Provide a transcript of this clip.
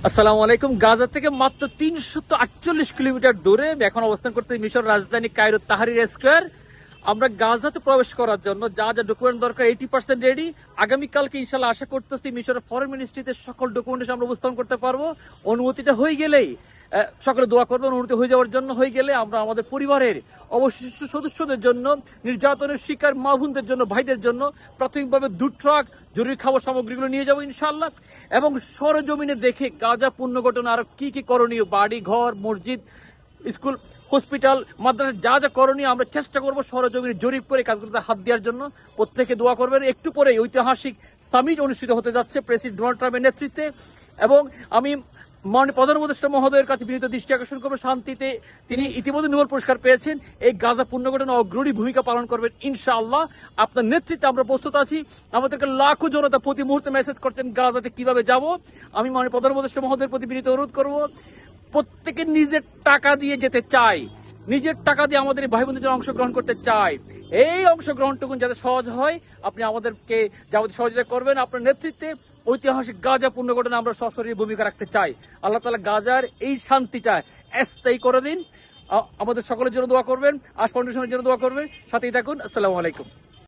আসসালামু আলাইকুম। গাজা থেকে মাত্র ৩৪৮ কিলোমিটার দূরে এখন অবস্থান করতে মিশর রাজধানী কায়রো তাহরির স্কয়ার। আমরা গাজাতে প্রবেশ করার জন্য যা যা ডকুমেন্ট দরকার 80% রেডি। আগামীকালকে ইনশাল্লাহ আশা করতেছি মিশরের ফরেন মিনিস্ট্রিতে সকল ডকুমেন্ট আমরা উপস্থাপন করতে পারবো। অনুমতিটা হয়ে গেলেই সকলে দোয়া করবেন। অনুমতি হয়ে যাওয়ার জন্য হয়ে গেলে আমরা আমাদের পরিবারের অবশিষ্ট সদস্যদের জন্য, নির্যাতনের শিকার মা বোনদের জন্য, ভাইদের জন্য প্রাথমিকভাবে 2 ট্রাক জরুরি খাবার সামগ্রীগুলো নিয়ে যাবো ইনশাল্লাহ। এবং সরজমিনে দেখে গাজা পুনর্গঠন আর কি কি করণীয়, বাড়ি ঘর, মসজিদ, স্কুল, হসপিটাল, মাদ্রাসা যা যা করণীয় আমরা চেষ্টা করবো সরজমিনে জরিপ করে কাজগুলোতে হাত দেওয়ার জন্য। প্রত্যেকে দোয়া করবেন। একটু পরে ঐতিহাসিক সামিট অনুষ্ঠিত হতে যাচ্ছে প্রেসিডেন্ট ডোনাল্ড ট্রাম্পের নেতৃত্বে। এবং আমি মাননীয় প্রধান উপদেষ্টা মহোদয়ের কাছে বিনীত দৃষ্টি আকর্ষণ করবো, শান্তিতে তিনি ইতিমধ্যে নোবেল পুরস্কার পেয়েছেন, এই গাজা পুনর্গঠনে অগ্রণী ভূমিকা পালন করবেন ইনশাআল্লাহ। আপনার নেতৃত্বে আমরা প্রস্তুত আছি। আমাদেরকে লাখো জনতা প্রতি মুহূর্তে মেসেজ করছেন গাজাতে কিভাবে যাব। আমি মাননীয় প্রধান উপদেষ্টা মহোদয়ের প্রতি বিনীত অনুরোধ করবো, প্রত্যেকে নিজের টাকা দিয়ে যেতে চাই, নিজের টাকা দিয়ে আমাদের ভাই বোনদের জন্য অংশগ্রহণ করতে চাই। এই অংশগ্রহণটুকু যাতে সহজ হয়, আপনি আমাদেরকে যাবতীয় সহযোগিতা করবেন। আপনার নেতৃত্বে ঐতিহাসিক গাজা পুনর্গঠনে আমরা সশরীর ভূমিকা রাখতে চাই। আল্লাহ তাআলা গাজার এই শান্তিটা স্থায়ী করে দিন। আমাদের সকলের জন্য দোয়া করবেন, আজ ফাউন্ডেশনের জন্য দোয়া করবেন। সাথেই থাকুন। আসসালামু আলাইকুম।